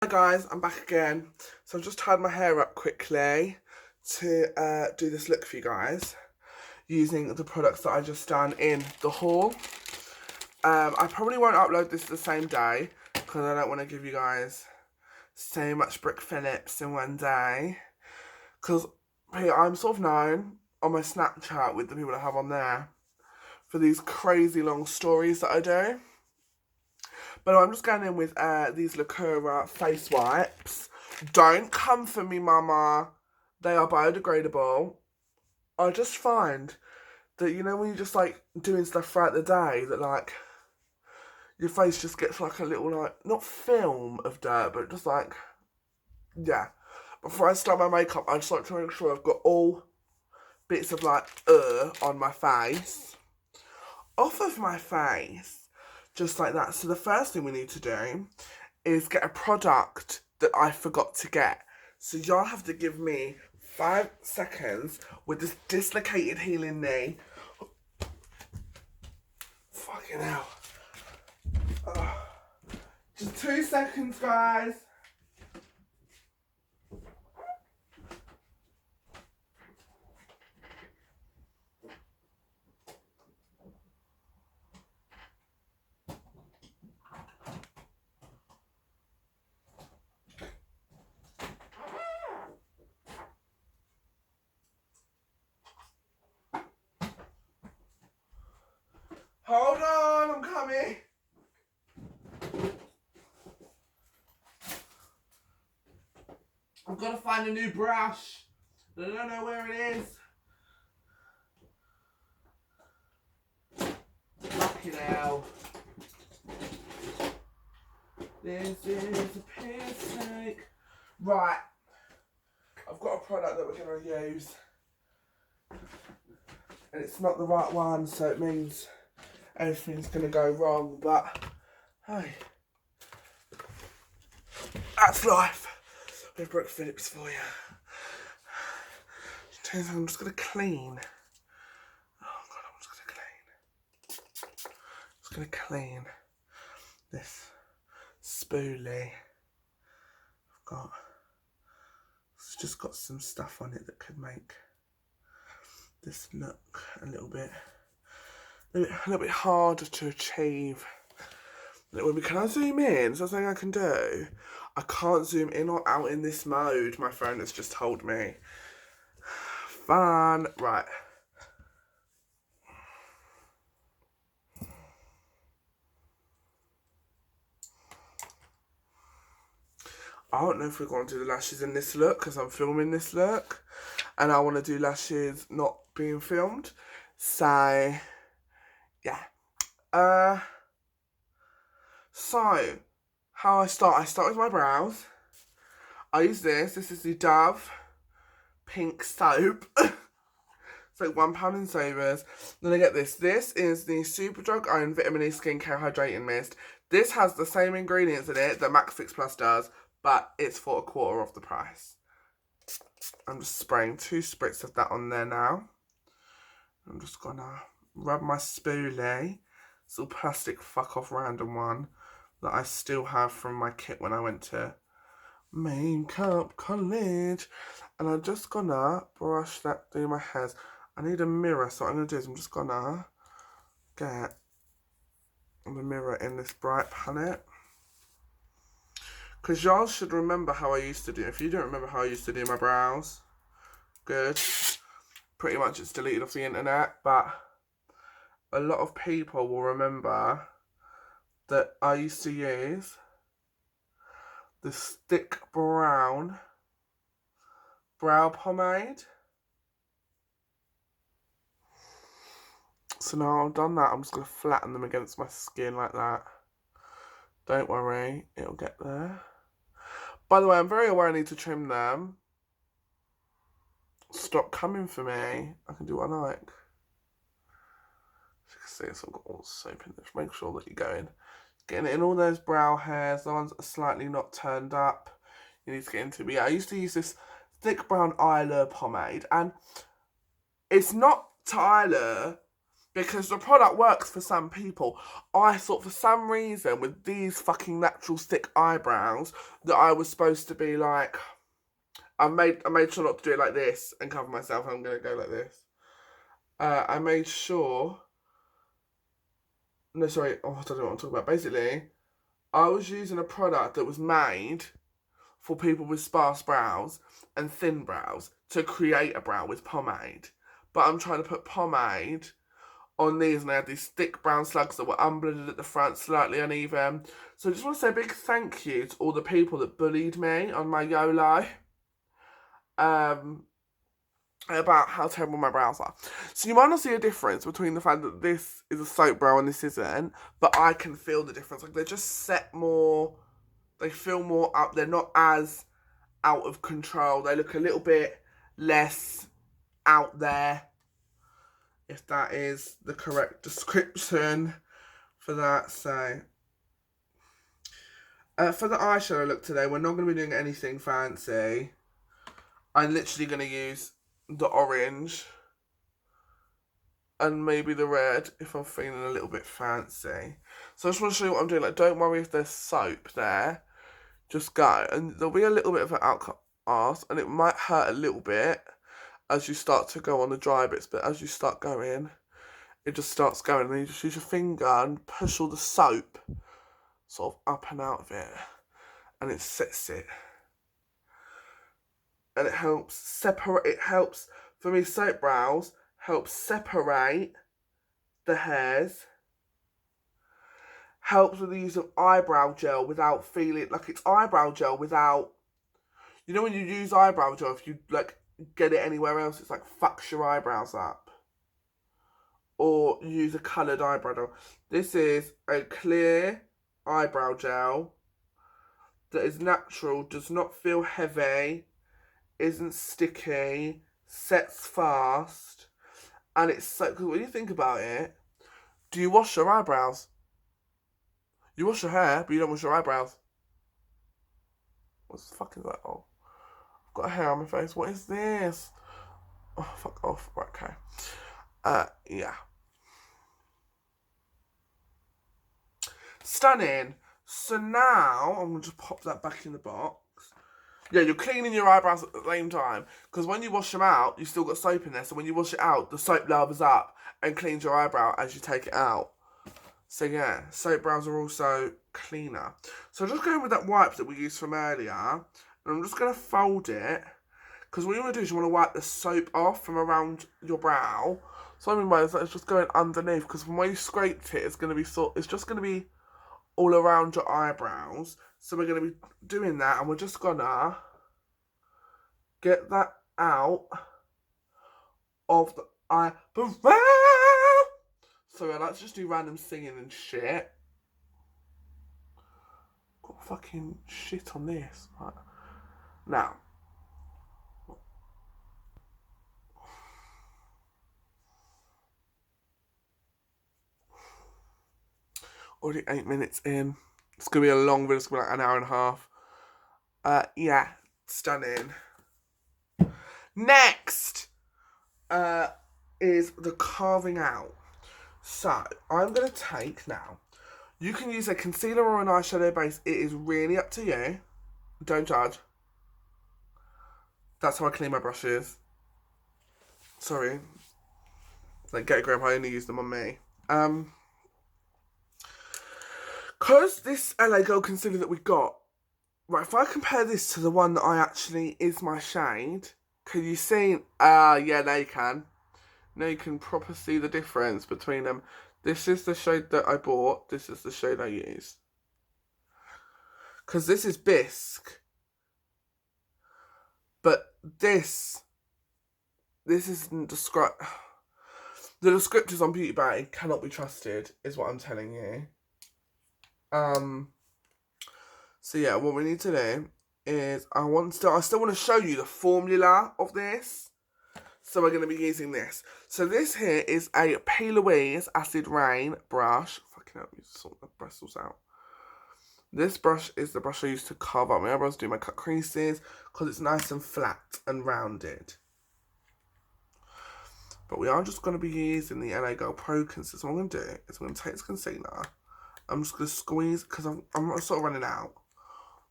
Hi guys, I'm back again. So I've just tied my hair up quickly to do this look for you guys using the products that I just done in the haul. I probably won't upload this the same day because I don't want to give you guys so much Brook Phillips in one day. Because I'm sort of known on my Snapchat with the people I have on there for these crazy long stories that I do. But I'm just going in with these Lacura face wipes. Don't come for me, mama. They are biodegradable. I just find that, you know, when you're just, like, doing stuff throughout the day, that, like, your face just gets, like, a little, like, not film of dirt, but just, like, yeah. Before I start my makeup, I just like to make sure I've got all bits of, like, on my face. Off of my face. Just like that. So the first thing we need to do is get a product that I forgot to get. So y'all have to give me 5 seconds with this dislocated healing knee. Fucking hell. Just 2 seconds, guys. Hold on, I'm coming. I've got to find a new brush. I don't know where it is. Fucking hell. This is a piss take. Right. I've got a product that we're going to use. And it's not the right one, so it means everything's going to go wrong. But, hey. That's life. With Brook Phillips for you. I'm just going to clean. Oh, God, I'm just going to clean. Just going to clean this spoolie. It's just got some stuff on it that could make this look a little bit harder to achieve. Can I zoom in? Is that something I can do? I can't zoom in or out in this mode, my phone has just told me. Fun. Right. I don't know if we're going to do the lashes in this look because I'm filming this look. And I want to do lashes not being filmed. So, yeah. So, how I start with my brows. I use this is the Dove pink soap. It's like £1 in Savers. Then I get this. This is the Superdrug Iron Vitamin E Skincare Hydrating Mist. This has the same ingredients in it that Max Fix Plus does, but it's for a quarter of the price. I'm just spraying 2 spritz of that on there now. I'm just gonna rub my spoolie. This little plastic fuck off random one that I still have from my kit when I went to makeup college. And I'm just gonna brush that through my hairs. I need a mirror, so what I'm gonna do is I'm just gonna get the mirror in this bright palette. Because y'all should remember how I used to do. If you don't remember how I used to do my brows, good. Pretty much it's deleted off the internet, but a lot of people will remember that I used to use the Stick Brown brow pomade. So now I've done that, I'm just going to flatten them against my skin like that. Don't worry, it'll get there. By the way, I'm very aware I need to trim them. Stop coming for me. I can do what I like. As you can see, it's all got all the soap in there. Make sure that you're getting it in all those brow hairs, the ones that are slightly not turned up. You need to get into. But yeah, I used to use this Thick Brown Eyelure pomade, and it's not to eyelure. Because the product works for some people. I thought for some reason with these fucking natural thick eyebrows that I was supposed to be like, I made sure not to do it like this and cover myself. I'm going to go like this. I made sure, no sorry, oh I don't know what I'm talking about. Basically, I was using a product that was made for people with sparse brows and thin brows to create a brow with pomade. But I'm trying to put pomade on these, and I had these thick brown slugs that were unblended at the front, slightly uneven. So I just want to say a big thank you to all the people that bullied me on my YOLO about how terrible my brows are. So you might not see a difference between the fact that this is a soap brow and this isn't, but I can feel the difference. Like, they're just set more, they feel more up, they're not as out of control. They look a little bit less out there, if that is the correct description for that. So, for the eyeshadow look today, we're not going to be doing anything fancy. I'm literally going to use the orange and maybe the red if I'm feeling a little bit fancy. So I just want to show you what I'm doing. Like, don't worry if there's soap there. Just go. And there'll be a little bit of an outcast, and it might hurt a little bit as you start to go on the dry bits, but as you start going, it just starts going, and then you just use your finger and push all the soap sort of up and out of it, and it sets it. And it helps separate, it helps, for me, soap brows helps separate the hairs, helps with the use of eyebrow gel without feeling like it's eyebrow gel without, you know when you use eyebrow gel, if you like get it anywhere else, it's like fucks your eyebrows up. Or use a coloured eyebrow gel. This is a clear eyebrow gel that is natural, does not feel heavy, isn't sticky, sets fast, and it's so, because when you think about it, do you wash your eyebrows? You wash your hair, but you don't wash your eyebrows. What the fuck is that? Oh, I've got a hair on my face. What is this? Oh, fuck off. Right, okay. Yeah. Stunning. So now, I'm going to just pop that back in the box. Yeah, you're cleaning your eyebrows at the same time. Because when you wash them out, you've still got soap in there. So when you wash it out, the soap lathers up and cleans your eyebrow as you take it out. So yeah, soap brows are also cleaner. So I'm just going with that wipe that we used from earlier. And I'm just going to fold it. Because what you want to do is you want to wipe the soap off from around your brow. So I mean by this, it's just going underneath. Because when you scraped it, it's going to be it's just going to be all around your eyebrows. So we're going to be doing that, and we're just going to get that out of the eyebrow. So I like to just do random singing and shit. Got fucking shit on this. Right. Now. Already 8 minutes in. It's going to be a long video. It's going to be like an hour and a half. Yeah. Stunning. Next is the carving out. So, I'm going to take now. You can use a concealer or an eyeshadow base. It is really up to you. Don't judge. That's how I clean my brushes. Sorry. Like, get a grip, I only use them on me. Because this LA Girl concealer that we got, right, if I compare this to the one that I actually is my shade, can you see? Yeah, now you can. Now you can proper see the difference between them. This is the shade that I bought. This is the shade I use. Because this is Bisque. But this isn't described. The descriptors on Beauty Bay cannot be trusted, is what I'm telling you. So yeah, what we need to do is I still want to show you the formula of this. So we're going to be using this. So this here is a P. Louise Acid Rain brush. Fucking hell, you sort the bristles out. This brush is the brush I use to carve up my eyebrows, do my cut creases, because it's nice and flat and rounded. But we are just going to be using the LA Girl Pro Concealer. So what I'm going to do is I'm going to take this concealer. I'm just going to squeeze, because I'm sort of running out.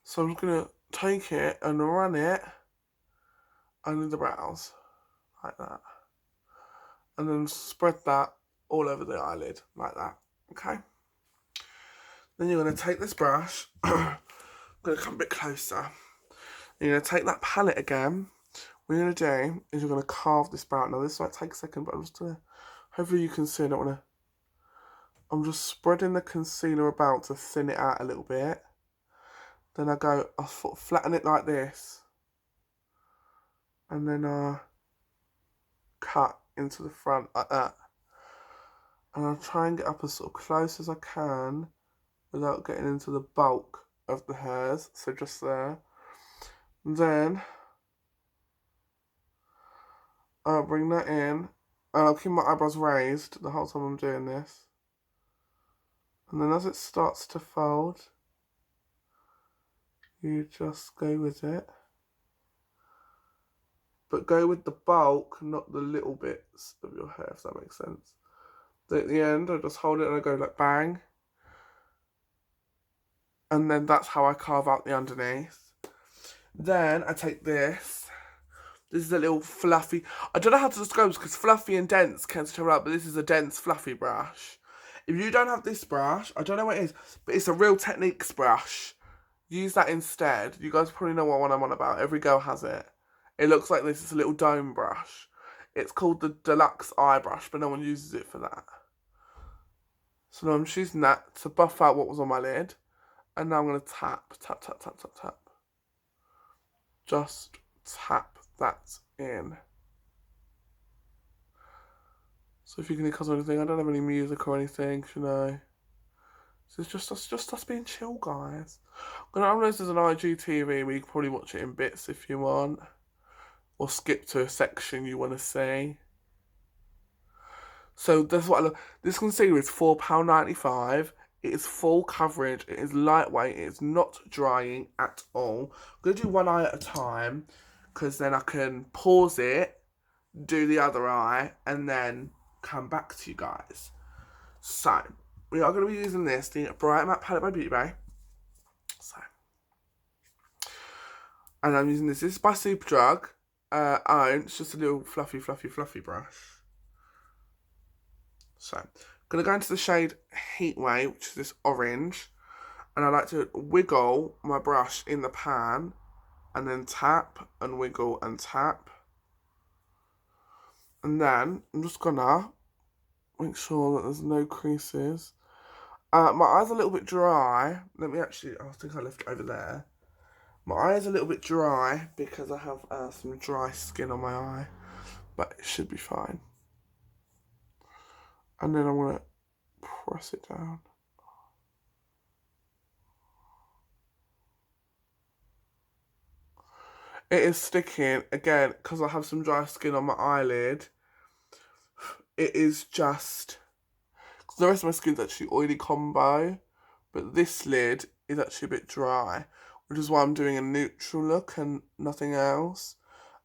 So I'm just going to take it and run it under the brows. Like that. And then spread that all over the eyelid. Like that. Okay? Then you're going to take this brush. I'm going to come a bit closer. You're going to take that palette again. What you're going to do is you're going to carve this brow. Now this might take a second, but I'm just going to... Hopefully you can see. I don't want to... I'm just spreading the concealer about to thin it out a little bit. Then I flatten it like this. And then I cut into the front like that. And I'll try and get up as sort of close as I can without getting into the bulk of the hairs. So just there. And then I'll bring that in. And I'll keep my eyebrows raised the whole time I'm doing this. And then as it starts to fold, you just go with it. But go with the bulk, not the little bits of your hair, if that makes sense. Then at the end, I just hold it and I go like bang. And then that's how I carve out the underneath. Then I take this. This is a little fluffy... I don't know how to describe this because fluffy and dense cancel each other out, but this is a dense, fluffy brush. If you don't have this brush, I don't know what it is, but it's a Real Techniques brush. Use that instead. You guys probably know what one I'm on about. Every girl has it. It looks like this. It's a little dome brush. It's called the Deluxe Eye Brush, but no one uses it for that. So now I'm just using that to buff out what was on my lid. And now I'm going to tap, tap, tap, tap, tap, tap. Just tap that in. So if you can hear cause or anything, I don't have any music or anything, you know. So it's just us being chill, guys. I know this is an IGTV where you can probably watch it in bits if you want. Or skip to a section you want to see. So that's what I love. This concealer is £4.95. It is full coverage. It is lightweight. It is not drying at all. I'm going to do one eye at a time. Because then I can pause it. Do the other eye. And then come back to you guys. So, we are going to be using this. The Bright Matte Palette by Beauty Bay. So. And I'm using this. This is by Superdrug. It's just a little fluffy brush. So, I'm going to go into the shade Heatwave, which is this orange. And I like to wiggle my brush in the pan. And then tap and wiggle and tap. And then I'm just going to make sure that there's no creases. My eye's a little bit dry. Let me actually, I think I left it over there. My eye is a little bit dry because I have some dry skin on my eye, but it should be fine. And then I'm going to press it down. It is sticking, again, because I have some dry skin on my eyelid. It is just... Because the rest of my skin's actually oily combo, but this lid is actually a bit dry. Which is why I'm doing a neutral look and nothing else.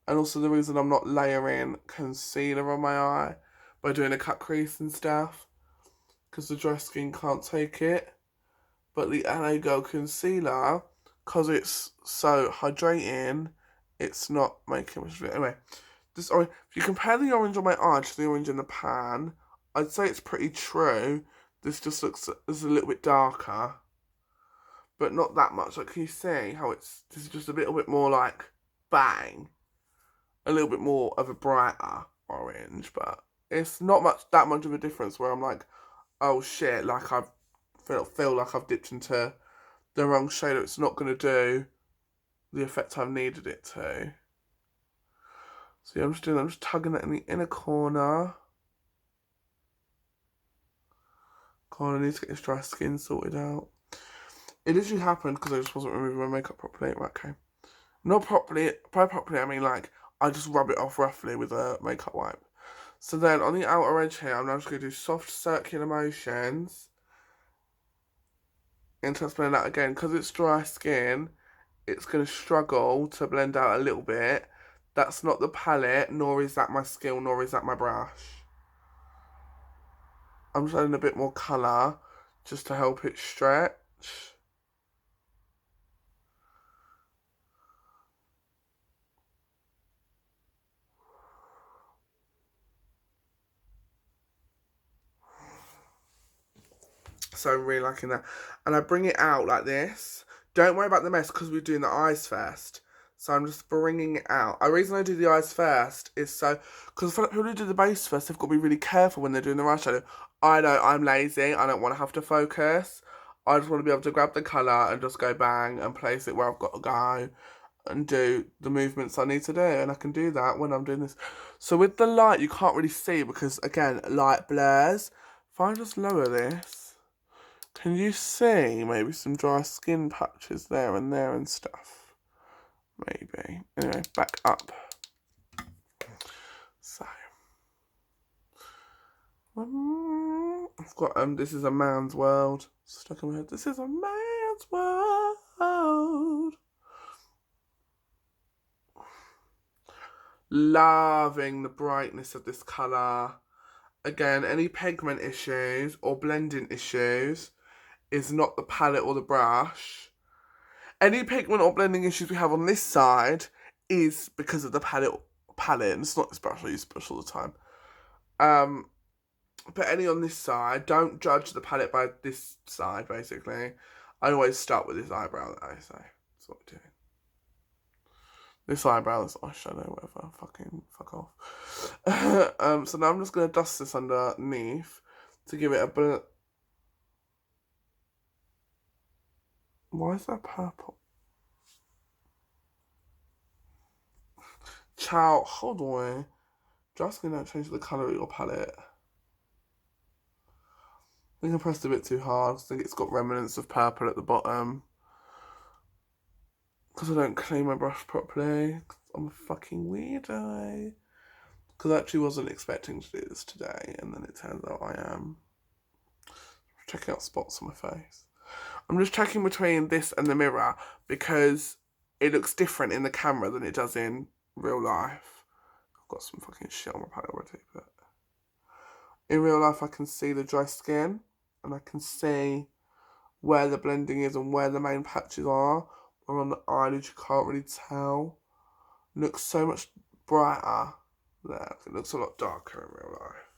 And also the reason I'm not layering concealer on my eye by doing a cut crease and stuff. Because the dry skin can't take it. But the LA Girl concealer, because it's so hydrating, it's not making much of it. Anyway, this orange, if you compare the orange on my eye to the orange in the pan, I'd say it's pretty true. This just looks a little bit darker. But not that much. Like, can you see how this is just a little bit more like bang? A little bit more of a brighter orange, but it's not that much of a difference where I'm like, oh shit, like I feel like I've dipped into the wrong shade. It's not going to do the effect I've needed it to. So yeah, I'm just tugging that in the inner corner. God, I need to get this dry skin sorted out. It literally happened because I just wasn't removing my makeup properly. Right, okay. Not properly. By properly, I mean like I just rub it off roughly with a makeup wipe. So then on the outer edge here, I'm now just going to do soft circular motions. And to blend out again, because it's dry skin, it's going to struggle to blend out a little bit. That's not the palette, nor is that my skill, nor is that my brush. I'm just adding a bit more colour just to help it stretch. So I'm really liking that. And I bring it out like this. Don't worry about the mess because we're doing the eyes first. So I'm just bringing it out. The reason I do the eyes first is so... Because for people who do the base first, they've got to be really careful when they're doing the eyeshadow. I know, I'm lazy. I don't want to have to focus. I just want to be able to grab the colour and just go bang and place it where I've got to go and do the movements I need to do. And I can do that when I'm doing this. So with the light, you can't really see because, again, light blurs. If I just lower this, can you see maybe some dry skin patches there and stuff? Maybe. Anyway, back up. So. I've got, this is a man's world. Stuck in my head. This is a man's world. Loving the brightness of this colour. Again, any pigment issues or blending issues is not the palette or the brush. Any pigment or blending issues we have on this side is because of the palette. And it's not this brush, I use this brush all the time. But any on this side, don't judge the palette by this side, basically. I always start with this eyebrow though, so that's what we're doing. This eyebrow is eyeshadow, whatever. Fuck off. So now I'm just going to dust this underneath to give it a bit. Why is that purple? Chow, hold on. Just going to change the colour of your palette. I think I pressed a bit too hard. I think it's got remnants of purple at the bottom. Because I don't clean my brush properly. I'm a fucking weirdo. Because I actually wasn't expecting to do this today. And then it turns out I am. Checking out spots on my face. I'm just checking between this and the mirror. Because it looks different in the camera than it does in real life. I've got some fucking shit on my palette already. But in real life I can see the dry skin. And I can see where the blending is and where the main patches are. Or on the eyelid, you can't really tell. It looks so much brighter there. It looks a lot darker in real life.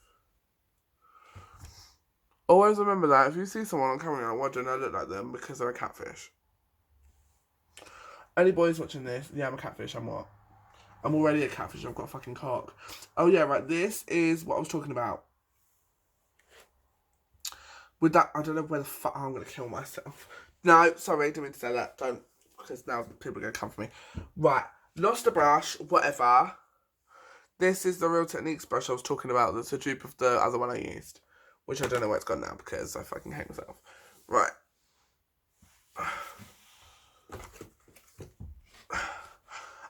Always remember that. If you see someone on camera, why don't I look like them? Because they're a catfish. Any boys watching this? Yeah, I'm a catfish. I'm what? I'm already a catfish. I've got a fucking cock. Oh, yeah, right. This is what I was talking about. With that, I don't know where the fuck I'm going to kill myself. No, sorry. Didn't mean to say that. Don't. Because now people are going to come for me. Right. Lost a brush. Whatever. This is the Real Techniques brush I was talking about. That's a dupe of the other one I used. Which I don't know where it's gone now because I fucking hate myself. Right.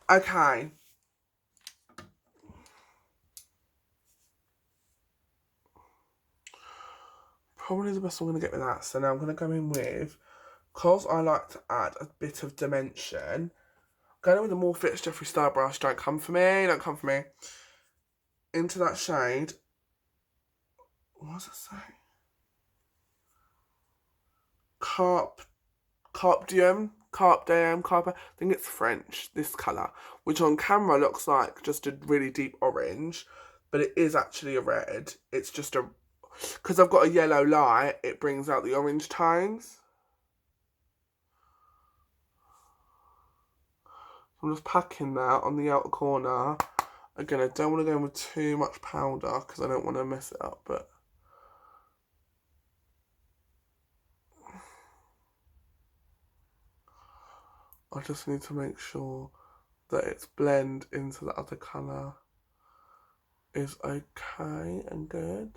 Okay. Probably the best I'm going to get with that. So now I'm going to go in with, because I like to add a bit of dimension, going in with the More Fits Jeffree Star brush. Don't come for me. Don't come for me. Into that shade. What does it say? Carpe Diem. I think it's French, this colour. Which on camera looks like just a really deep orange. But it is actually a red. It's just a... Because I've got a yellow light, it brings out the orange tones. I'm just packing that on the outer corner. Again, I don't want to go in with too much powder because I don't want to mess it up, but... I just need to make sure that its blend into the other colour is okay and good.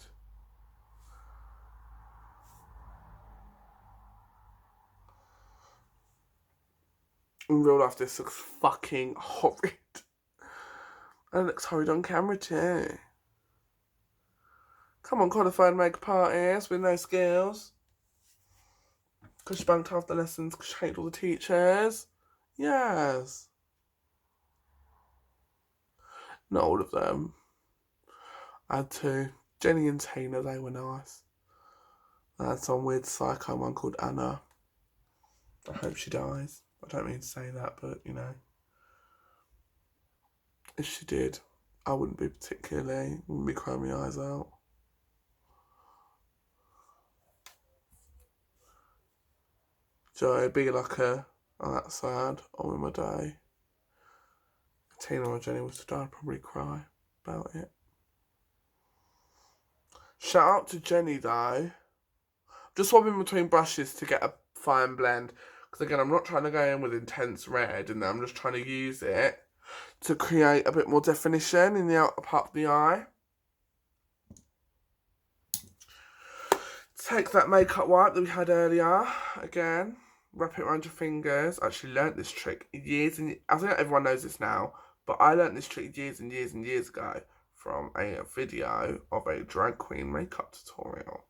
In real life, this looks fucking horrid. And it looks horrid on camera too. Come on, qualified makeup artists with no skills. Because she bunked half the lessons because she hated all the teachers. Yes. Not all of them. I had two. Jenny and Tina, they were nice. I had some weird psycho one called Anna. I hope she dies. I don't mean to say that, but you know. If she did, I wouldn't be crying my eyes out. Joey, be like her on that side, on with my day. Tina or Jenny was to die, I'd probably cry about it. Shout out to Jenny though. Just swapping between brushes to get a fine blend. Because again, I'm not trying to go in with intense red, and I'm just trying to use it to create a bit more definition in the outer part of the eye. Take that makeup wipe that we had earlier, again, wrap it around your fingers. I actually learnt this trick years and I think everyone knows this now, but I learnt this trick years and years and years ago from a video of a drag queen makeup tutorial.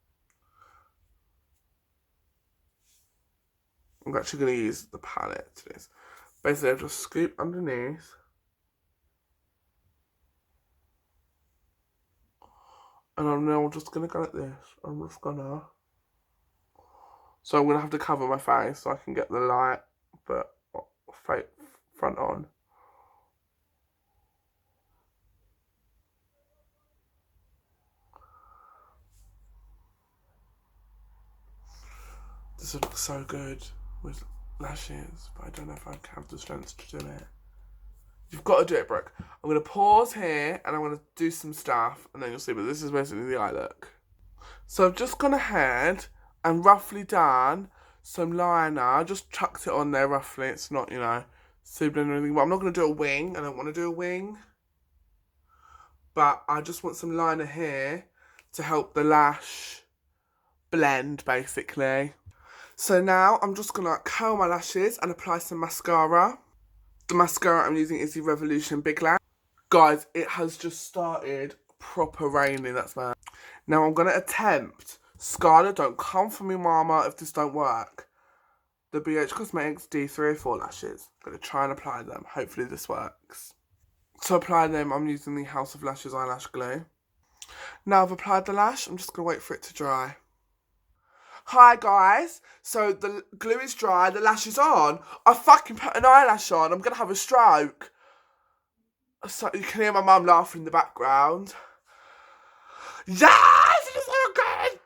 I'm actually going to use the palette to this. Basically, I just scoop underneath. And I'm now just going to go like this. I'm just going to... So I'm going to have to cover my face so I can get the light, but front on. This would look so good with lashes, but I don't know if I have the strength to do it. You've got to do it, Brooke. I'm going to pause here and I'm going to do some stuff and then you'll see, but this is basically the eye look. So I've just gone ahead and roughly done some liner. Just chucked it on there roughly. It's not, you know, super or anything, but I'm not going to do a wing. I don't want to do a wing. But I just want some liner here to help the lash blend, basically. So now I'm just going to curl my lashes and apply some mascara. The mascara I'm using is the Revolution Big Lash. Guys, it has just started proper raining, that's bad. Now I'm going to attempt, Scarlett, don't come for me mama if this don't work, the BH Cosmetics D304 lashes. I'm going to try and apply them. Hopefully this works. To apply them, I'm using the House of Lashes eyelash glue. Now I've applied the lash, I'm just going to wait for it to dry. Hi guys, so the glue is dry, the lash is on. I fucking put an eyelash on, I'm going to have a stroke. So you can hear my mum laughing in the background. Yes, it is so good!